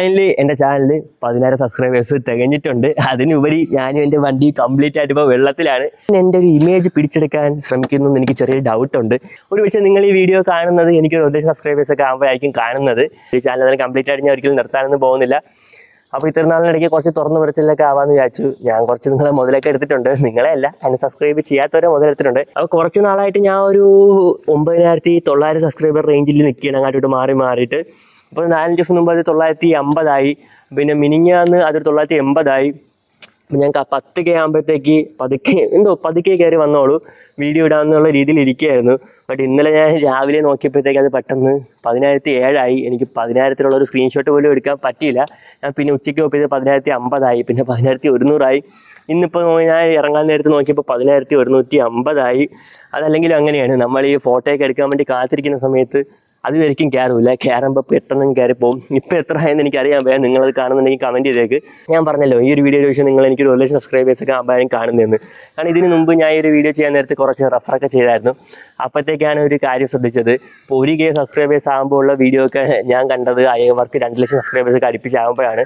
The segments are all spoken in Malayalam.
ഫൈനലി എൻ്റെ ചാനലിൽ 10,000 സബ്സ്ക്രൈബേഴ്സ് തികഞ്ഞിട്ടുണ്ട്. അതിനുപരി ഞാനും എൻ്റെ വണ്ടി കംപ്ലീറ്റ് ആയിട്ട് ഇപ്പോൾ വെള്ളത്തിലാണ്. എൻ്റെ ഒരു ഇമേജ് പിടിച്ചെടുക്കാൻ ശ്രമിക്കുന്നു എന്ന് എനിക്ക് ചെറിയൊരു ഡൗട്ടുണ്ട്. ഒരു പക്ഷേ നിങ്ങൾ ഈ വീഡിയോ കാണുന്നത് എനിക്കൊരു 1,000 സബ്സ്ക്രൈബേഴ്സൊക്കെ ആകുമ്പോഴായിരിക്കും കാണുന്നത്. ഈ ചാനൽ അതിന് കംപ്ലീറ്റ് ആയിട്ട് ഞാൻ ഒരിക്കലും നിർത്താനൊന്നും പോകുന്നില്ല. അപ്പോൾ ഇത്ര നാളിനിടയ്ക്ക് കുറച്ച് തുറന്നു പിടിച്ചിലൊക്കെ ആവാമെന്ന് വിചാരിച്ചു. ഞാൻ കുറച്ച് നിങ്ങളെ മുതലൊക്കെ എടുത്തിട്ടുണ്ട്. നിങ്ങളെ അല്ല, അതിന് സബ്സ്ക്രൈബ് ചെയ്യാത്തവരെ മുതലെടുത്തിട്ടുണ്ട്. അപ്പോൾ കുറച്ച് നാളായിട്ട് ഞാൻ ഒരു 9,900 സബ്സ്ക്രൈബർ റേഞ്ചിൽ നിൽക്കുകയാണ്, അങ്ങോട്ട് മാറിയിട്ട്. അപ്പോൾ 4 ദിവസം മുമ്പ് അത് 950 പിന്നെ മിനിഞ്ഞാന്ന് അതൊരു 980. അപ്പം ഞാൻ 10K ആകുമ്പോഴത്തേക്ക് പതുക്കെ കയറി വന്നോളൂ, വീഡിയോ ഇടാമെന്നുള്ള രീതിയിൽ ഇരിക്കുകയായിരുന്നു. ബട്ട് ഇന്നലെ ഞാൻ രാവിലെ നോക്കിയപ്പോഴത്തേക്ക് അത് പെട്ടെന്ന് 10,007. എനിക്ക് 10,000 ഒരു സ്ക്രീൻഷോട്ട് പോലും എടുക്കാൻ പറ്റിയില്ല. ഞാൻ പിന്നെ ഉച്ചയ്ക്ക് നോക്കിയത് 10,050, പിന്നെ 10,100. ഇന്നിപ്പോൾ ഞാൻ ഇറങ്ങാൻ നേരത്ത് നോക്കിയപ്പോൾ 10,150. അതല്ലെങ്കിലും അങ്ങനെയാണ്, നമ്മൾ ഈ ഫോട്ടോയൊക്കെ എടുക്കാൻ വേണ്ടി കാത്തിരിക്കുന്ന സമയത്ത് അതുവരെയും കയറില്ല, കയറുമ്പോൾ പെട്ടെന്ന് കയറിപ്പോവും. ഇപ്പോൾ എത്ര ആയെന്ന് എനിക്കറിയാൻ പോയാൽ നിങ്ങളത് കാണുന്നുണ്ടെങ്കിൽ കമൻറ്റ് ചെയ്തേക്ക്. ഞാൻ പറഞ്ഞല്ലോ ഈ ഒരു വീഡിയോ ചോദിച്ചാൽ നിങ്ങൾ എനിക്കൊരു 1,000 സബ്സ്ക്രൈബേഴ്സൊക്കെ ആകുമ്പോഴും കാണുന്നതെന്ന്. കാരണം ഇതിന് മുമ്പ് ഞാൻ ഈ ഒരു വീഡിയോ ചെയ്യാൻ നേരത്ത് കുറച്ച് റെഫറൊക്കെ ചെയ്തായിരുന്നു. അപ്പോഴത്തേക്കാണ് ഒരു കാര്യം ശ്രദ്ധിച്ചത്. ഇപ്പോൾ 1K സബ്സ്ക്രൈബേഴ്സ് ആകുമ്പോൾ ഉള്ള വീഡിയോ ഒക്കെ ഞാൻ കണ്ടത് അവർക്ക് 2,00,000 സബ്സ്ക്രൈബേഴ്സൊക്കെ അടുപ്പിച്ചാകുമ്പോഴാണ്.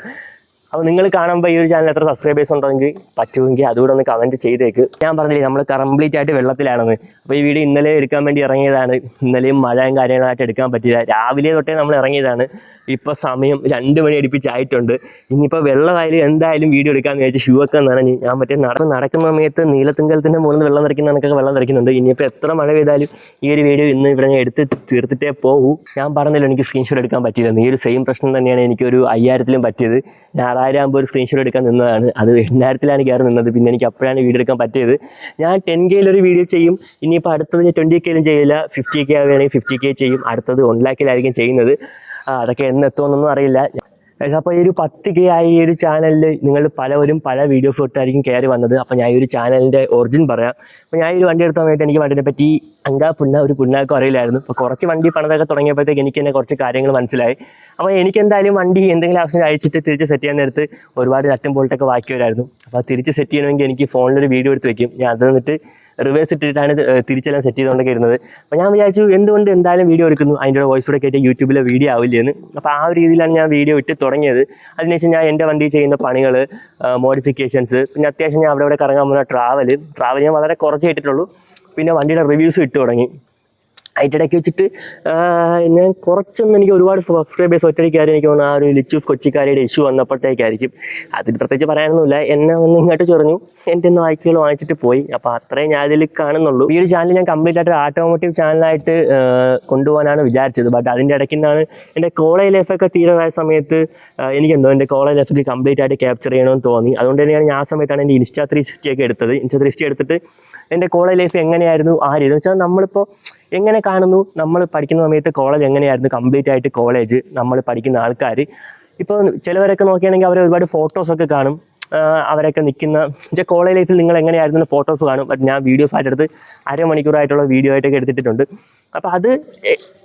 അപ്പോൾ നിങ്ങൾ കാണുമ്പോൾ ഈ ഒരു ചാനൽ എത്ര സബ്സ്ക്രൈബേഴ്സ് ഉണ്ടെങ്കിൽ പറ്റുമെങ്കിൽ അതുകൂടെ ഒന്ന് കമൻറ്റ് ചെയ്തേക്ക്. ഞാൻ പറഞ്ഞില്ലേ നമ്മൾ കംപ്ലീറ്റ് ആയിട്ട് വെള്ളത്തിലാണെന്ന്. അപ്പോൾ ഈ വീഡിയോ ഇന്നലെ എടുക്കാൻ വേണ്ടി ഇറങ്ങിയതാണ്. ഇന്നലെയും മഴയും കാര്യങ്ങളായിട്ട് എടുക്കാൻ പറ്റില്ല. രാവിലെ തൊട്ടേ നമ്മൾ ഇറങ്ങിയതാണ്. ഇപ്പോൾ സമയം 2 മണി അടുപ്പിച്ചായിട്ടുണ്ട്. ഇനിയിപ്പോൾ വെള്ളമായാലും എന്തായാലും വീഡിയോ എടുക്കാമെന്ന് വിചാരിച്ച് ഷൂ ഒക്കെ നനഞ്ഞ് ഞാൻ നടക്കുന്ന സമയത്ത് നീലത്തുങ്കലത്തിൻ്റെ മുകളിൽ നിന്ന് വെള്ളം നിറയ്ക്കുന്ന കണക്കൊക്കെ വെള്ളം നിറയ്ക്കുന്നുണ്ട്. ഇനിയിപ്പോൾ എത്ര മഴ പെയ്താലും ഈ ഒരു വീഡിയോ ഇന്ന് ഇവിടെ ഞാൻ എടുത്ത് തീർത്തിട്ടേ പോകൂ. ഞാൻ പറഞ്ഞല്ലോ എനിക്ക് സ്ക്രീൻഷോട്ട് എടുക്കാൻ പറ്റില്ല. ഈ ഒരു സെയിം പ്രശ്നം തന്നെയാണ് എനിക്കൊരു 5,000 പറ്റിയത്. ഞാൻ 6,000 ആകുമ്പോൾ ഒരു സ്ക്രീൻഷോട്ട് എടുക്കാൻ നിന്നതാണ്. അത് 8,000 കയറി നിന്നത്. പിന്നെ എനിക്ക് അപ്പോഴാണ് വീഡിയോ എടുക്കാൻ പറ്റിയത്. ഞാൻ 10K ഒരു വീഡിയോ ചെയ്യും. ഇനിയിപ്പോൾ അടുത്തത് ഞാൻ 20K ചെയ്യില്ല. 50K ആവുകയാണെങ്കിൽ 50K ചെയ്യും. അടുത്തത് 1,00,000 ചെയ്യുന്നത്. അതൊക്കെ എന്നെത്തുമെന്നൊന്നും അറിയില്ല. അപ്പോൾ ഈ ഒരു 10K ആയി ഈ ഒരു ചാനലിൽ നിങ്ങൾ പലവരും പല വീഡിയോസ് തൊട്ടായിരിക്കും കയറി വന്നത്. അപ്പോൾ ഞാൻ ഈ ഒരു ചാനലിൻ്റെ ഒറിജിൻ പറയാം. അപ്പോൾ ഞാൻ ഈ ഒരു വണ്ടി എടുത്ത സമയത്ത് എനിക്ക് വണ്ടിനെ പറ്റി ഒരു പുണ്ണാക്കും അറിയില്ലായിരുന്നു. അപ്പോൾ കുറച്ച് വണ്ടി പണിതൊക്കെ തുടങ്ങിയപ്പോഴത്തേക്ക് എനിക്ക് തന്നെ കുറച്ച് കാര്യങ്ങൾ മനസ്സിലായി. അപ്പോൾ എനിക്ക് എന്തായാലും വണ്ടി എന്തെങ്കിലും ആവശ്യം അയച്ചിട്ട് തിരിച്ച് സെറ്റ് ചെയ്യാൻ നേരത്ത് ഒരുപാട് നട്ടും ബോൾട്ടൊക്കെ ബാക്കി വരായിരുന്നു. അപ്പോൾ തിരിച്ച് സെറ്റ് ചെയ്യണമെങ്കിൽ എനിക്ക് ഫോണിലൊരു വീഡിയോ എടുത്ത് വയ്ക്കും. ഞാൻ അത് വന്നിട്ട് റിവേഴ്സ് ഇട്ടിട്ടാണ് തിരിച്ചെല്ലാം സെറ്റ് ചെയ്തുകൊണ്ടൊക്കെ ഇരുന്നത്. അപ്പോൾ ഞാൻ വിചാരിച്ചു എന്തുകൊണ്ട് എന്തായാലും വീഡിയോ എടുക്കുന്നു, അതിൻ്റെ വോയിസ് കൂടെ കയറ്റി യൂട്യൂബിലെ വീഡിയോ ആവില്ലെന്ന്. അപ്പോൾ ആ ഒരു രീതിയിലാണ് ഞാൻ വീഡിയോ ഇട്ട് തുടങ്ങിയത്. അതിനുശേഷം ഞാൻ എൻ്റെ വണ്ടി ചെയ്യുന്ന പണികൾ, മോഡിഫിക്കേഷൻസ്, പിന്നെ അത്യാവശ്യം ഞാൻ അവിടെ കറങ്ങാൻ പോകുന്ന ട്രാവൽ ഞാൻ വളരെ കുറച്ച് ഇട്ടിട്ടുള്ളൂ. പിന്നെ വണ്ടിയുടെ റിവ്യൂസ് ഇട്ട് തുടങ്ങി. അതിനിടയ്ക്ക് വെച്ചിട്ട് ഞാൻ കുറച്ചൊന്നും എനിക്ക് ഒരുപാട് സബ്സ്ക്രൈബേഴ്സ് ഒറ്റയ്ക്കാരും എനിക്ക് തോന്നുന്നു ആ ഒരു ലിച്ചൂസ് കൊച്ചിക്കാരിയുടെ ഇഷ്യൂ വന്നപ്പോഴത്തേക്കായിരിക്കും. അതിൽ പ്രത്യേകിച്ച് പറയാനൊന്നുമില്ല. എന്നെ ഒന്ന് ഇങ്ങോട്ട് ചൊറിഞ്ഞു, എൻ്റെ ഒന്ന് വായിക്കുകൾ വാങ്ങിച്ചിട്ട് പോയി. അപ്പോൾ അത്രയും ഞാൻ അതിൽ കാണുന്നുള്ളൂ. ഈ ഒരു ചാനൽ ഞാൻ കംപ്ലീറ്റ് ആയിട്ട് ഓട്ടോമോട്ടീവ് ചാനലായിട്ട് കൊണ്ടുപോകാനാണ് വിചാരിച്ചത്. ബട്ട് അതിൻ്റെ ഇടയ്ക്ക് നിന്നാണ് എൻ്റെ കോളേജ് ലൈഫൊക്കെ തീരാറായ സമയത്ത് എനിക്കെന്തോ എൻ്റെ കോളേജ് ലൈഫിൽ കംപ്ലീറ്റ് ആയിട്ട് ക്യാപ്ചർ ചെയ്യണമെന്ന് തോന്നി. അതുകൊണ്ട് തന്നെയാണ് ഞാൻ ആ സമയത്താണ് എൻ്റെ Insta 360 ഒക്കെ എടുത്തത്. Insta 360 എടുത്തിട്ട് എൻ്റെ കോളേജ് ലൈഫ് എങ്ങനെയായിരുന്നു ആ രീതി വെച്ചാൽ നമ്മളിപ്പോൾ എങ്ങനെ കാണുന്നു, നമ്മൾ പഠിക്കുന്ന സമയത്ത് കോളേജ് എങ്ങനെയായിരുന്നു, കംപ്ലീറ്റ് ആയിട്ട് കോളേജ് നമ്മൾ പഠിക്കുന്ന ആൾക്കാർ. ഇപ്പോൾ ചിലവരൊക്കെ നോക്കുകയാണെങ്കിൽ അവർ ഒരുപാട് ഫോട്ടോസൊക്കെ കാണും. അവരൊക്കെ നിൽക്കുന്ന കോളേജ് ലൈഫിൽ നിങ്ങൾ എങ്ങനെയായിരുന്നു ഫോട്ടോസ് കാണും. ബട്ട് ഞാൻ വീഡിയോസ് ആയിട്ടെടുത്ത് അരമണിക്കൂറായിട്ടുള്ള വീഡിയോ ആയിട്ടൊക്കെ എടുത്തിട്ടുണ്ട്. അപ്പോൾ അത്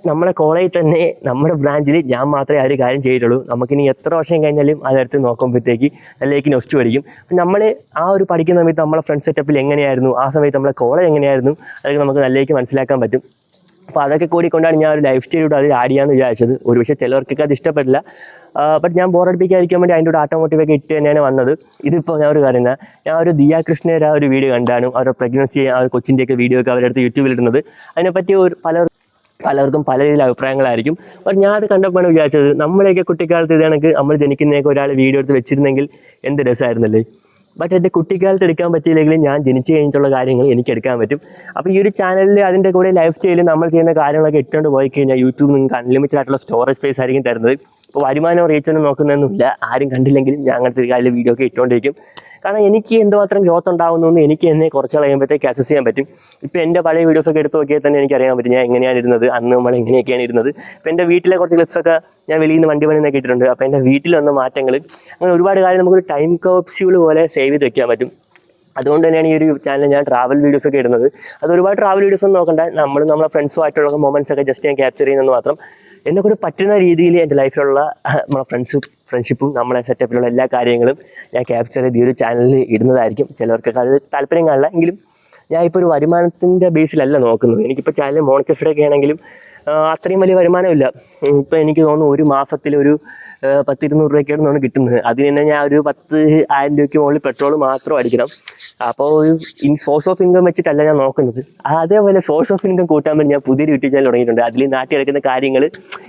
നമ്മുടെ കോളേജിൽ തന്നെ നമ്മുടെ ബ്രാഞ്ചിൽ ഞാൻ മാത്രമേ ആ ഒരു കാര്യം ചെയ്തിട്ടുള്ളൂ. നമുക്കിനി എത്ര വർഷം കഴിഞ്ഞാലും അതെടുത്ത് നോക്കുമ്പോഴത്തേക്ക് അതിലേക്ക് നൊസ്റ്റ് പഠിക്കും. നമ്മൾ ആ ഒരു പഠിക്കുന്ന സമയത്ത് നമ്മളെ ഫ്രണ്ട് സെറ്റപ്പിൽ എങ്ങനെയായിരുന്നു, ആ സമയത്ത് നമ്മളെ കോളേജ് എങ്ങനെയായിരുന്നു, അതൊക്കെ നമുക്ക് നല്ലേക്ക് മനസ്സിലാക്കാൻ പറ്റും. അപ്പോൾ അതൊക്കെ കൂടിക്കൊണ്ടാണ് ഞാൻ ഒരു ലൈഫ് സ്റ്റൈലിലൂടെ അത് ആഡ് ചെയ്യാമെന്ന് വിചാരിച്ചത്. ഒരു പക്ഷേ ചിലവർക്കൊക്കെ അത് ഇഷ്ടപ്പെട്ടില്ല. ബട്ട് ഞാൻ ബോറടിപ്പിക്കാതിരിക്കാൻ വേണ്ടി അതിൻ്റെ ഓട്ടോമോട്ടീവൊക്കെ ഇട്ട് തന്നെയാണ് വന്നത്. ഇതിപ്പോൾ ഞാൻ ഒരു കാര്യം, ഞാൻ ഒരു ദിയ കൃഷ്ണയുടെ ആ ഒരു വീഡിയോ കണ്ടാണ്. അവരുടെ പ്രഗ്നൻസി ആ ഒരു കൊച്ചിൻ്റെയൊക്കെ വീഡിയോ ഒക്കെ അവരെടുത്ത് യൂട്യൂബിലിടുന്നത്. അതിനെപ്പറ്റി പലർക്കും പല രീതിയിലുള്ള അഭിപ്രായങ്ങളായിരിക്കും. ബട്ട് ഞാൻ അത് കണ്ടപ്പോഴാണ് വിചാരിച്ചത്, നമ്മളെയൊക്കെ കുട്ടിക്കാലത്ത് ഇത് കണക്ക് നമ്മൾ ജനിക്കുന്നതൊക്കെ ഒരാൾ വീഡിയോ എടുത്ത് വെച്ചിരുന്നെങ്കിൽ എന്ത് രസമായിരുന്നല്ലേ. ബട്ട് എൻ്റെ കുട്ടിക്കാലത്ത് എടുക്കാൻ പറ്റിയില്ലെങ്കിലും ഞാൻ ജനിച്ചു കഴിഞ്ഞിട്ടുള്ള കാര്യങ്ങൾ എനിക്ക് എടുക്കാൻ പറ്റും. അപ്പോൾ ഈ ഒരു ചാനലിൽ അതിൻ്റെ കൂടെ ലൈഫ് സ്റ്റൈലും നമ്മൾ ചെയ്യുന്ന കാര്യങ്ങളൊക്കെ ഇട്ടുകൊണ്ട് പോയി കഴിഞ്ഞാൽ യൂട്യൂബ് നിങ്ങൾക്ക് അൺലിമിറ്റഡ് ആയിട്ടുള്ള സ്റ്റോറേജ് സ്പേസ് ആയിരിക്കും തരുന്നത്. ഇപ്പോൾ വരുമാനമോ റീച്ചൊന്നും നോക്കുന്നൊന്നുമില്ല. ആരും കണ്ടില്ലെങ്കിലും ഞാൻ അങ്ങനത്തെ ഒരു കാര്യം വീഡിയോ ഒക്കെ ഇട്ടുകൊണ്ടിരിക്കും. കാരണം എനിക്ക് എന്തുമാത്രം ഗ്രോത്ത് ഉണ്ടാകുന്നു എന്ന് എനിക്ക് എന്നെ കുറച്ച് കഴിയുമ്പോഴത്തേക്ക് അസസ് ചെയ്യാൻ പറ്റും. ഇപ്പോൾ എൻ്റെ പഴയ വീഡിയോസൊക്കെ എടുത്ത് നോക്കിയാൽ തന്നെ എനിക്കറിയാൻ പറ്റും ഞാൻ എങ്ങനെയാണ് ഇരുന്നത്, അന്ന് നമ്മൾ എങ്ങനെയൊക്കെയാണ് ഇരുന്നത്. ഇപ്പോൾ എൻ്റെ വീട്ടിലെ കുറച്ച് ക്ലിപ്സൊക്കെ ഞാൻ വെളിയിൽ നിന്ന് വണ്ടി പണി എന്നൊക്കെ ഇട്ടിട്ടുണ്ട്. അപ്പോൾ എൻ്റെ വീട്ടിൽ വന്ന മാറ്റങ്ങൾ, അങ്ങനെ ഒരുപാട് കാര്യം നമുക്കൊരു ടൈം ക്യാപ്സ്യൂൾ പോലെ സേവ് ചെയ്ത് വെക്കാൻ പറ്റും. അതുകൊണ്ട് തന്നെയാണ് ഈ ഒരു ചാനൽ ഞാൻ ട്രാവൽ വീഡിയോസൊക്കെ ഇടുന്നത്. അത് ഒരുപാട് ട്രാവൽ വീഡിയോസ് ഒന്നും നോക്കണ്ട, നമ്മളെ ഫ്രണ്ട്സുമായിട്ടുള്ള മൊമെൻറ്റ്സ് ഒക്കെ ജസ്റ്റ് ഞാൻ ക്യാപ്ചർ ചെയ്യുന്നത് മാത്രം. എന്നെക്കൂടി പറ്റുന്ന രീതിയിൽ എൻ്റെ ലൈഫിലുള്ള നമ്മളെ ഫ്രണ്ട്ഷിപ്പും നമ്മളെ സെറ്റപ്പിലുള്ള എല്ലാ കാര്യങ്ങളും ഞാൻ ക്യാപ്ചർ ചെയ്ത് ഈ ഒരു ചാനലിൽ ഇടുന്നതായിരിക്കും. ചിലവർക്കൊക്കെ അത് താല്പര്യം കാണില്ല. എങ്കിലും ഞാൻ ഇപ്പോൾ ഒരു വരുമാനത്തിൻ്റെ ബേസിലല്ല നോക്കുന്നത്. എനിക്കിപ്പോൾ ചാനൽ മോണിറ്റൈസ്ഡ് ഒക്കെ ആണെങ്കിലും അത്രയും വലിയ വരുമാനമില്ല. ഇപ്പം എനിക്ക് തോന്നുന്നു ഒരു മാസത്തിൽ ഒരു 10-200 രൂപയ്ക്കാണ് തോന്നുന്നു കിട്ടുന്നത്. അതിന് തന്നെ ഞാൻ ഒരു 10,000 രൂപയ്ക്ക് മുകളിൽ പെട്രോൾ മാത്രം അടിക്കണം. അപ്പോൾ ഒരു സോഴ്സ് ഓഫ് ഇൻകം വെച്ചിട്ടല്ല ഞാൻ നോക്കുന്നത്. അതേപോലെ സോഴ്സ് ഓഫ് ഇൻകം കൂട്ടാൻ വേണ്ടി ഞാൻ പുതിയൊരു യൂട്യൂബ് ചാനൽ തുടങ്ങിയിട്ടുണ്ട്. അതിൽ നാട്ടിൽ നടക്കുന്ന കാര്യങ്ങൾ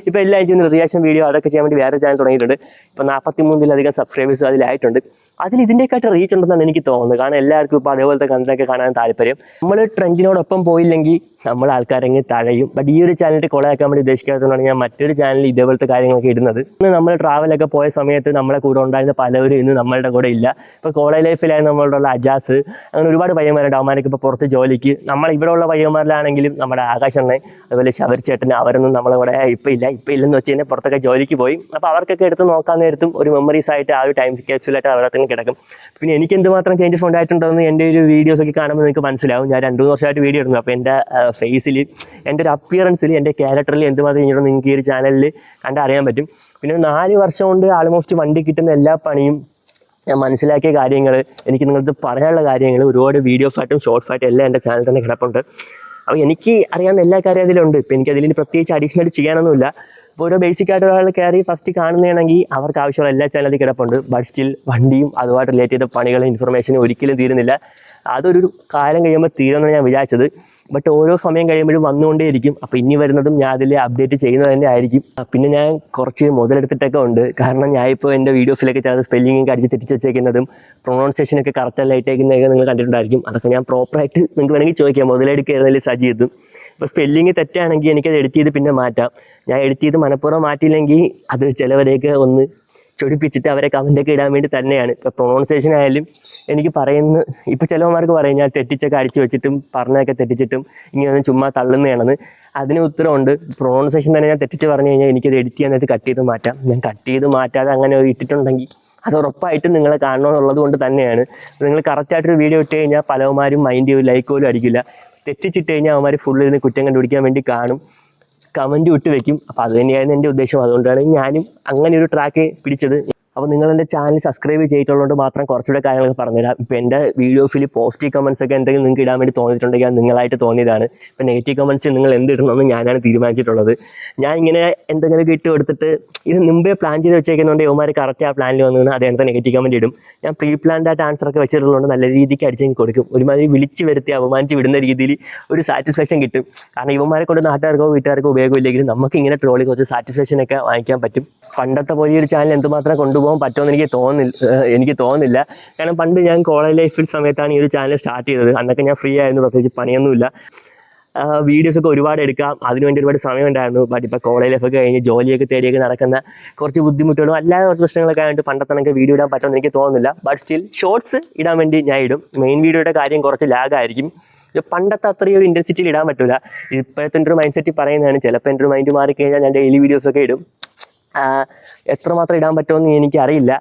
ഇപ്പോൾ എല്ലാം ചെയ്യുന്ന റിയാക്ഷൻ വീഡിയോ അതൊക്കെ ചെയ്യാൻ വേണ്ടി വേറെ ചാനൽ തുടങ്ങിയിട്ടുണ്ട്. ഇപ്പോൾ 43,000 സബ്സ്ക്രൈബേഴ്സ് അതിലായിട്ടുണ്ട്. അതിൽ ഇതിൻ്റെയൊക്കെയായിട്ട് റീച്ച് ഉണ്ടെന്നാണ് എനിക്ക് തോന്നുന്നത്. കാരണം എല്ലാവർക്കും ഇപ്പോൾ അതേപോലത്തെ കണ്ടന്റൊക്കെ കാണാൻ താല്പര്യം. നമ്മൾ ട്രെൻഡിനോടൊപ്പം പോയില്ലെങ്കിൽ നമ്മൾ ആൾക്കാരങ്ങ് തഴയും. ബട്ട് ഈ ഒരു ചാനലിൽ കൊളയാക്കാൻ വേണ്ടി ഉദ്ദേശിക്കാത്തതുകൊണ്ടാണ് ഞാൻ മറ്റൊരു ചാനലിൽ ഇതേപോലത്തെ കാര്യങ്ങളൊക്കെ ഇടുന്നത്. നമ്മൾ ട്രാവലൊക്കെ പോയ സമയത്ത് നമ്മളെ കൂടെ ഉണ്ടായിരുന്ന പലവരും ഇന്ന് നമ്മളുടെ കൂടെ ഇല്ല. ഇപ്പോൾ കോളേജ് ലൈഫിലായി നമ്മളുള്ള അജാസ്, അങ്ങനെ ഒരുപാട് പയ്യന്മാരുണ്ട്. അവന്മാരൊക്കെ ഇപ്പോൾ പുറത്ത് ജോലിക്ക്. നമ്മൾ ഇവിടെ ഉള്ള പയ്യന്മാരിലാണെങ്കിലും നമ്മുടെ ആകാശണ്ണ, അതുപോലെ ശബർ ചേട്ടൻ, അവരൊന്നും നമ്മളെ കൂടെ ഇപ്പം ഇല്ലെന്ന് വെച്ച് കഴിഞ്ഞാൽ പുറത്തൊക്കെ ജോലിക്ക് പോയി. അപ്പോൾ അവർക്കൊക്കെ എടുത്ത് നോക്കാൻ നേരത്തും ഒരു മെമ്മറീസ് ആയിട്ട് ആ ഒരു ടൈം ക്യാപ്സ്യൂലായിട്ട് അവിടെ തന്നെ കിടക്കും. പിന്നെ എനിക്ക് എന്തുമാത്രം ചേഞ്ചസ് ഉണ്ടായിട്ടുണ്ടെന്ന് എൻ്റെ ഒരു വീഡിയോസൊക്കെ കാണുമ്പോൾ നിങ്ങൾക്ക് മനസ്സിലാവും. ഞാൻ 2-3 വർഷമായിട്ട് വീഡിയോ ഇടുന്നു. അപ്പോൾ എൻ്റെ ഫേസിൽ, എൻ്റെ ഒരു അപ്പിയറൻസിൽ, എൻ്റെ ക്യാരക്ടറിൽ എന്തുമാത്രം കഴിഞ്ഞിട്ടും നിങ്ങൾക്ക് ഈ ഒരു ചാനലിൽ കണ്ടറിയാൻ പറ്റും. പിന്നെ 4 വർഷം കൊണ്ട് ആൾമോസ്റ്റ് വണ്ടി കിട്ടുന്ന എല്ലാ പണിയും ഞാൻ മനസ്സിലാക്കിയ കാര്യങ്ങൾ, എനിക്ക് നിങ്ങൾക്ക് പറയാനുള്ള കാര്യങ്ങൾ ഒരുപാട് വീഡിയോസായിട്ടും ഷോർട്സായിട്ടും എല്ലാം എൻ്റെ ചാനൽ തന്നെ കിടപ്പുണ്ട്. അപ്പോൾ എനിക്ക് അറിയാവുന്ന എല്ലാ കാര്യം അതിലുണ്ട്. ഇപ്പോൾ എനിക്ക് അതിൽ പ്രത്യേകിച്ച് അഡീഷണൽ ചെയ്യാനൊന്നുമില്ല. ഇപ്പോൾ ഓരോ ബേസിക്കായിട്ട് ഒരാൾ കയറി ഫസ്റ്റ് കാണുന്നതാണെങ്കിൽ അവർക്ക് ആവശ്യമുള്ള എല്ലാ ചാനലിൽ കിടപ്പുണ്ട്. ബട്ട് സ്റ്റിൽ വണ്ടിയും അതുമായിട്ട് റിലേറ്റ് ചെയ്ത പണികളും ഇൻഫർമേഷനും ഒരിക്കലും തീരുന്നില്ല. അതൊരു കാലം കഴിയുമ്പോൾ തീരുമെന്നാണ് ഞാൻ വിചാരിച്ചത്. ബട്ട് ഓരോ സമയം കഴിയുമ്പോഴും വന്നുകൊണ്ടേയിരിക്കും. അപ്പോൾ ഇനി വരുന്നതും ഞാൻ അതിൽ അപ്ഡേറ്റ് ചെയ്യുന്നത് തന്നെ ആയിരിക്കും. പിന്നെ ഞാൻ കുറച്ച് മുതലെടുത്തിട്ടൊക്കെ ഉണ്ട്. കാരണം ഞാൻ ഇപ്പോൾ എൻ്റെ വീഡിയോസിലൊക്കെ ചില സ്പെല്ലിങ്ങൊക്കെ അടിച്ച് തെറ്റിച്ച് വെച്ചേക്കുന്നതും പ്രൊണൗൺസിയേഷനൊക്കെ കറക്റ്റല്ല ഇട്ടേക്കുന്നതൊക്കെ നിങ്ങൾ കണ്ടിട്ടുണ്ടായിരിക്കും. അതൊക്കെ ഞാൻ പ്രോപ്പറായിട്ട് നിങ്ങൾക്ക് വേണമെങ്കിൽ ചോദിക്കാം. മുതലെടുക്കുന്നതിൽ സജീദ് ഇപ്പോൾ സ്പെല്ലിങ് തെറ്റാണെങ്കിൽ എനിക്കത് എഡിറ്റ് ചെയ്ത് പിന്നെ മാറ്റാം. ഞാൻ എഡിറ്റ് ചെയ്ത് മനഃപൂർവ്വം മാറ്റിയില്ലെങ്കിൽ അത് ചിലവരെയൊക്കെ ഒന്ന് ചൊടിപ്പിച്ചിട്ട് അവരെ കമൻറ്റൊക്കെ ഇടാൻ വേണ്ടി തന്നെയാണ്. ഇപ്പോൾ പ്രൊണൗൺസിയേഷൻ ആയാലും എനിക്ക് പറയുന്ന, ഇപ്പോൾ ചിലവന്മാർക്ക് പറയും ഞാൻ തെറ്റിച്ചൊക്കെ അടിച്ച് വെച്ചിട്ടും പറഞ്ഞൊക്കെ തെറ്റിച്ചിട്ടും ഇങ്ങനെ ചുമ്മാ തള്ളുന്നതാണെന്ന്. അതിന് ഉത്തരമുണ്ട്. പ്രൊണൗൺസിയേഷൻ തന്നെ ഞാൻ തെറ്റിച്ച് പറഞ്ഞു കഴിഞ്ഞാൽ എനിക്കത് എഡിറ്റ് ചെയ്യാൻ നേരത്ത് കട്ട് ചെയ്ത് മാറ്റാം. ഞാൻ കട്ട് ചെയ്ത് മാറ്റാതെ അങ്ങനെ ഇട്ടിട്ടുണ്ടെങ്കിൽ അത് ഉറപ്പായിട്ടും നിങ്ങളെ കാണണമെന്നുള്ളത് കൊണ്ട് തന്നെയാണ്. നിങ്ങൾ കറക്റ്റായിട്ടൊരു വീഡിയോ ഇട്ട് കഴിഞ്ഞാൽ പലവന്മാരും മൈൻഡ് ചെയ്യും, ലൈക്ക് പോലും അടിക്കില്ല. തെറ്റിച്ചിട്ട് കഴിഞ്ഞാൽ അവന്മാർ ഫുള്ളിൽ നിന്ന് കുറ്റം കണ്ടുപിടിക്കാൻ വേണ്ടി കാണും, കമൻറ്റ് വിട്ട് വെക്കും. അപ്പോൾ അത് തന്നെയായിരുന്നു എൻ്റെ ഉദ്ദേശം. അതുകൊണ്ടാണ് ഞാനും അങ്ങനെ ഒരു ട്രാക്ക് പിടിച്ചത്. അപ്പോൾ നിങ്ങൾ എൻ്റെ ചാനൽ സബ്സ്ക്രൈബ് ചെയ്തിട്ടുള്ളതുകൊണ്ട് മാത്രം കുറച്ചുകൂടെ കാര്യങ്ങളൊക്കെ പറഞ്ഞുതരാം. ഇപ്പോൾ എൻ്റെ വീഡിയോസിൽ പോസിറ്റീവ് കമൻസ് ഒക്കെ എന്തെങ്കിലും നിങ്ങൾക്ക് ഇടാൻ വേണ്ടി തോന്നിയിട്ടുണ്ടെങ്കിൽ അത് നിങ്ങളായിട്ട് തോന്നിയതാണ്. ഇപ്പോൾ നെഗറ്റീവ് കമൻസ് നിങ്ങൾ എന്ത് ഇടണമെന്ന് ഞാനാണ് തീരുമാനിച്ചിട്ടുള്ളത്. ഞാൻ ഇങ്ങനെ എന്തെങ്കിലും ഇട്ട് കൊടുത്തിട്ട് ഇത് മുമ്പേ പ്ലാൻ ചെയ്ത് വെച്ചേക്കുന്നതുകൊണ്ട് യവന്മാർ കറക്റ്റ് ആ പ്ലാനിൽ വന്നു അതേണത്തെ നെഗറ്റീവ് കമൻറ്റ് ഇടും. ഞാൻ പ്രീ പ്ലാൻഡ് ആയിട്ട് ആൻസറൊക്കെ വെച്ചിട്ടുള്ളതുകൊണ്ട് നല്ല രീതിക്ക് അടിച്ചെങ്കിൽ കൊടുക്കും. ഒരുമാതിരി വിളിച്ച് വരുത്തി അപമാനിച്ച് വിടുന്ന രീതിയിൽ ഒരു സാറ്റിസ്ഫാക്ഷൻ കിട്ടും. കാരണം ഇവന്മാരെ കൊണ്ട് നാട്ടുകാർക്കോ വീട്ടുകാർക്കോ ഉപയോഗമില്ലെങ്കിലും നമുക്ക് ഇങ്ങനെ ട്രോളി കുറച്ച് സാറ്റിസ്ഫാക്ഷനൊക്കെ വാങ്ങിക്കാൻ പറ്റും. പണ്ടത്തെ പോലെ ഒരു ചാനൽ എന്തുമാത്രം കൊണ്ടുപോകാൻ പറ്റുമെന്ന് എനിക്ക് തോന്നുന്നില്ല. കാരണം പണ്ട് ഞാൻ കോളേജ് ലൈഫിൽ സമയത്താണ് ഈ ഒരു ചാനൽ സ്റ്റാർട്ട് ചെയ്തത്. അന്നൊക്കെ ഞാൻ ഫ്രീ ആയിരുന്നു, പ്രത്യേകിച്ച് പണിയൊന്നുമില്ല. വീഡിയോസൊക്കെ ഒരുപാട് എടുക്കാം, അതിനുവേണ്ടി ഒരുപാട് സമയം ഉണ്ടായിരുന്നു. ബട്ട് ഇപ്പോൾ കോളേജ് ലൈഫൊക്കെ കഴിഞ്ഞ് ജോലിയൊക്കെ തേടിയൊക്കെ നടക്കുന്ന കുറച്ച് ബുദ്ധിമുട്ടുകളും അല്ലാതെ കുറച്ച് പ്രശ്നങ്ങളൊക്കെ ആയിട്ട് പണ്ടത്തെ വീഡിയോ ഇടാൻ പറ്റുമെന്ന് എനിക്ക് തോന്നുന്നില്ല. ബട്ട് സ്റ്റിൽ ഷോർട്സ് ഇടാൻ വേണ്ടി ഞാൻ ഇടും. മെയിൻ വീഡിയോയുടെ കാര്യം കുറച്ച് ലാഗായിരിക്കും. പണ്ടത്തെ അത്രയും ഒരു ഇൻറ്റൻസിറ്റിയിൽ ഇടാൻ പറ്റില്ല. ഇപ്പോഴത്തെ എൻ്റെ ഒരു മൈൻഡ് സെറ്റ് പറയുന്നതാണ്. ചിലപ്പോൾ എൻ്റെ ഒരു മൈൻഡ് മാറിക്കഴിഞ്ഞാൽ ഞാൻ ഡെയിലി വീഡിയോസൊക്കെ ഇടും. എത്രമാത്രം ഇടാൻ പറ്റുമെന്ന് എനിക്കറിയില്ല.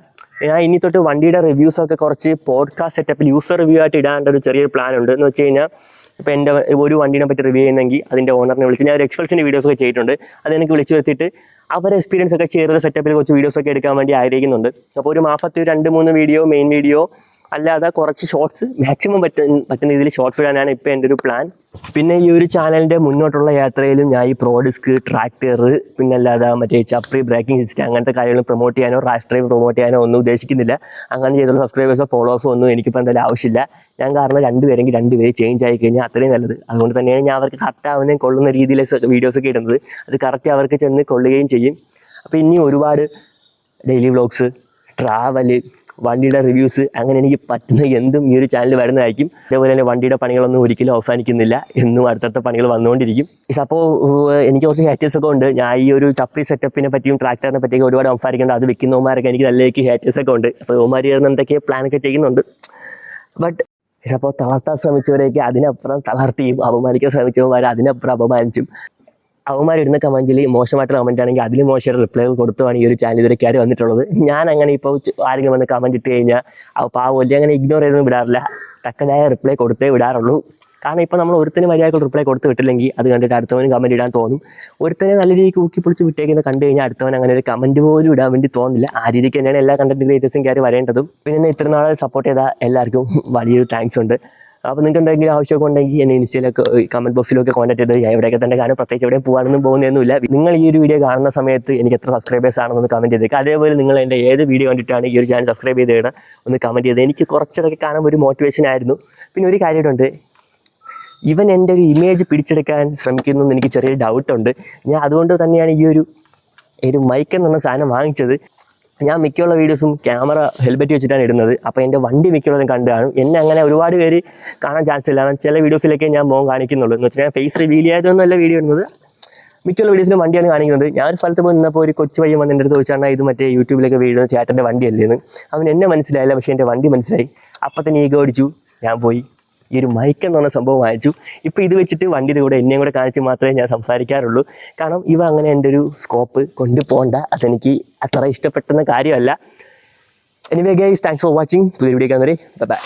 ഞാൻ ഇനി തൊട്ട് വണ്ടിയുടെ റിവ്യൂസൊക്കെ കുറച്ച് പോഡ്കാസ്റ്റ് സെറ്റപ്പിൽ യൂസർ റിവ്യൂ ആയിട്ട് ഇടാണ്ട് ഒരു ചെറിയൊരു പ്ലാൻ ഉണ്ട്. എന്ന് വെച്ച് കഴിഞ്ഞാൽ ഇപ്പോൾ എൻ്റെ ഒരു വണ്ടീനെ പറ്റി റിവ്യൂ ചെയ്യുന്നെങ്കിൽ അതിൻ്റെ ഓണറിനെ വിളിച്ച് ഞാൻ ഒരു എക്സ്പെൽസിൻ്റെ വീഡിയോസൊക്കെ ചെയ്തിട്ടുണ്ട്. അതെനിക്ക് വിളിച്ച് വരുത്തിയിട്ട് അവരുടെ എക്സ്പീരിയൻസ് ഒക്കെ ഷെയർ ചെയ്ത സെറ്റപ്പിൽ കുറച്ച് വീഡിയോസൊക്കെ എടുക്കാൻ വേണ്ടി ആഗ്രഹിക്കുന്നുണ്ട്. അപ്പോൾ ഒരു മാസത്തിൽ 2-3 വീഡിയോ, മെയിൻ വീഡിയോ അല്ലാതെ കുറച്ച് ഷോർട്സ്, മാക്സിമം പറ്റുന്ന രീതിയിൽ ഷോർട്സ് ഇടാനാണ് ഇപ്പോൾ എൻ്റെ ഒരു പ്ലാൻ. പിന്നെ ഈ ഒരു ചാനലിൻ്റെ മുന്നോട്ടുള്ള യാത്രയിലും ഞാൻ ഈ പ്രോ ഡിസ്ക്, ട്രാക്ടർ, പിന്നെ അല്ലാതെ മറ്റേ ചപ്രി ബ്രേക്കിംഗ് സിസ്റ്റം അങ്ങനത്തെ കാര്യങ്ങൾ പ്രൊമോട്ട് ചെയ്യാനോ റാഷ് ഡ്രൈവ് പ്രൊമോട്ട് ചെയ്യാനോ ഒന്നും ഉദ്ദേശിക്കുന്നില്ല. അങ്ങനെ ചെയ്തുള്ള സബ്സ്ക്രൈബേഴ്സോ ഫോളോവേഴ്സോ ഒന്നും എനിക്കിപ്പോൾ എന്തായാലും ആവശ്യമില്ല. ഞാൻ കാരണം 2 പേരെങ്കിൽ 2 പേര് ചേഞ്ച് ആയി കഴിഞ്ഞാൽ അത്രയും നല്ലത്. അതുകൊണ്ട് തന്നെയാണ് ഞാൻ അവർക്ക് കറക്റ്റ് ആവുന്നതും കൊള്ളുന്ന രീതിയിലെ വീഡിയോസൊക്കെ ഇടുന്നത്. അത് കറക്റ്റ് അവർക്ക് ചെന്ന് കൊള്ളുകയും ചെയ്യും. അപ്പോൾ ഇനി ഒരുപാട് ഡെയിലി വ്ളോഗ്സ്, ട്രാവല്, വണ്ടിയുടെ റിവ്യൂസ്, അങ്ങനെ എനിക്ക് പറ്റുന്ന എന്തും ഈ ഒരു ചാനൽ വരുന്നതായിരിക്കും. അതേപോലെ തന്നെ വണ്ടിയുടെ പണികളൊന്നും ഒരിക്കലും അവസാനിക്കുന്നില്ല. എന്നും അടുത്തടുത്ത പണികൾ വന്നുകൊണ്ടിരിക്കും. അപ്പോൾ എനിക്ക് കുറച്ച് ഹേറ്റേഴ്സൊക്കെ ഉണ്ട്. ഞാൻ ഈ ഒരു ചപ്രി സെറ്റപ്പിനെ പറ്റിയും ട്രാക്ടറിനെ പറ്റിയൊക്കെ ഒരുപാട് സംസാരിക്കേണ്ട. അത് വിൽക്കുന്നവന്മാരൊക്കെ എനിക്ക് നല്ലതായിരിക്കും ഹേറ്റേഴ്സൊക്കെ ഉണ്ട്. അപ്പോൾ യവന്മാർ ചേർന്ന് എന്തൊക്കെ പ്ലാനൊക്കെ ചെയ്യുന്നുണ്ട്. ബട്ട് അപ്പോൾ തളർത്താൻ ശ്രമിച്ചവരെയൊക്കെ അതിനപ്പുറം തളർത്തിയും, അപമാനിക്കാൻ ശ്രമിച്ചവന്മാർ അതിനപ്പുറം അപമാനിച്ചും. അവന്മാരിടുന്ന കമൻറ്റിൽ മോശമായിട്ടുള്ള കമൻറ്റ് ആണെങ്കിൽ അതിൽ മോശം റിപ്ലൈ കൊടുത്തുമാണ് ഈ ഒരു ചാനൽ ഇതുവരെ കയറി വന്നിട്ടുള്ളത്. ഞാൻ അങ്ങനെ ഇപ്പോൾ ആരെങ്കിലും വന്ന് കമൻറ്റ് ഇട്ട് കഴിഞ്ഞാൽ പാവല്ലേ അങ്ങനെ ഇഗ്നോർ ചെയ്തൊന്നും വിടാറില്ല. തക്കതായ റിപ്ലൈ കൊടുത്തേ വിടാറുള്ളൂ. കാരണം ഇപ്പോൾ നമ്മൾ ഒരുത്തന് മര്യാദകൾ റിപ്ലൈ കൊടുത്ത് വിട്ടില്ലെങ്കിൽ അത് കണ്ടിട്ട് അടുത്തവന് കമൻറ്റ് ഇടാൻ തോന്നും. ഒരുത്തനെ നല്ല രീതിക്ക് ഊക്കിപ്പൊളിച്ച് വിട്ടേക്കുന്നത് കണ്ടു കഴിഞ്ഞാൽ അടുത്തവൻ അങ്ങനെ ഒരു കമൻറ്റ് പോലും ഇടാൻ വേണ്ടി തോന്നില്ല. ആ രീതിക്ക് തന്നെയാണ് എല്ലാ കണ്ടന്റ് ക്രിയേറ്റേഴ്സും കയറി വരേണ്ടതും. പിന്നെ ഇത്ര നാളെ സപ്പോർട്ട് ചെയ്ത എല്ലാവർക്കും വലിയൊരു താങ്ക്സ് ഉണ്ട്. അപ്പോൾ നിങ്ങൾക്ക് എന്തെങ്കിലും ആവശ്യമൊക്കെ ഉണ്ടെങ്കിൽ എന്നെ ഇൻസ്റ്റയിലൊക്കെ കമൻറ്റ് ബോക്സിലൊക്കെ കോൺടാക്ട് ചെയ്ത് ഞാൻ ഇവിടെയൊക്കെ തന്നെ കാണും. പ്രത്യേകിച്ച് എവിടെ പോകാനൊന്നും പോകുന്നതൊന്നുമില്ല. നിങ്ങൾ ഈ ഒരു വീഡിയോ കാണുന്ന സമയത്ത് എനിക്ക് എത്ര സബ്സ്ക്രൈബേഴ്സ് ആണെന്ന് കമൻറ്റ് ചെയ്തേക്കുക. അതേപോലെ നിങ്ങൾ എൻ്റെ ഏത് വീഡിയോ കണ്ടിട്ടാണ് ഈ ഒരു ചാനൽ സബ്സ്ക്രൈബ് ചെയ്തേക്കണം ഒന്ന് കമൻറ്റ് ചെയ്ത്. എനിക്ക് കുറച്ചൊക്കെ കാണുമ്പോൾ ഒരു മോട്ടിവേഷൻ ആയിരുന്നു. പിന്നെ ഒരു കാര്യമുണ്ട്, ഇവൻ എൻ്റെ ഒരു ഇമേജ് പിടിച്ചെടുക്കാൻ ശ്രമിക്കുന്നു എന്ന് എനിക്ക് ചെറിയ ഡൗട്ടുണ്ട്. ഞാൻ അതുകൊണ്ട് തന്നെയാണ് ഈ ഒരു മൈക്ക് എന്ന് പറഞ്ഞ സാധനം വാങ്ങിച്ചത്. ഞാൻ മിക്കുള്ള വീഡിയോസും ക്യാമറ ഹെൽമെറ്റ് വെച്ചിട്ടാണ് ഇടുന്നത്. അപ്പോൾ എൻ്റെ വണ്ടി മിക്കുള്ളതും കണ്ടു കാണും. എന്നെ അങ്ങനെ ഒരുപാട് പേര് കാണാൻ ചാൻസ് ഇല്ല. കാരണം ചില വീഡിയോസിലൊക്കെ ഞാൻ മോൻ കാണിക്കുന്നുള്ളൂ. എന്ന് വെച്ചാൽ ഞാൻ ഫേസ് റിവീൽ ചെയ്യാതൊന്നുമല്ല വീഡിയോ ഇടുന്നത്. മിക്കുള്ള വീഡിയോസിലും വണ്ടിയാണ് കാണിക്കുന്നത്. ഞാൻ ഒരു സ്ഥലത്ത് പോയി നിന്നപ്പോൾ ഒരു കൊച്ചു പയ്യൻ വന്ന് എൻ്റെ അടുത്ത് ചോദിച്ചാൽ ഇത് മറ്റേ യൂട്യൂബിലൊക്കെ വീഡിയോ ചേട്ടൻ്റെ വണ്ടിയല്ലേ എന്ന്. അവൻ എന്നെ മനസ്സിലായില്ല, പക്ഷേ എൻ്റെ വണ്ടി മനസ്സിലായി. അപ്പം തന്നെ ഈഗോ അടിച്ചു. ഞാൻ പോയി ഈ ഒരു മൈക്ക് എന്ന് പറഞ്ഞ സംഭവം വാങ്ങിച്ചു. ഇപ്പോൾ ഇത് വെച്ചിട്ട് വണ്ടിയുടെ കൂടെ എന്നെയും കൂടെ കാണിച്ച് മാത്രമേ ഞാൻ സംസാരിക്കാറുള്ളൂ. കാരണം ഇവ അങ്ങനെ എൻ്റെ ഒരു സ്കോപ്പ് കൊണ്ടുപോകണ്ട, അതെനിക്ക് അത്ര ഇഷ്ടപ്പെട്ടെന്ന കാര്യമല്ല. Anyway guys, thanks for watching. പുതിയ വീഡിയോ കാണുന്നവരെ ബൈ.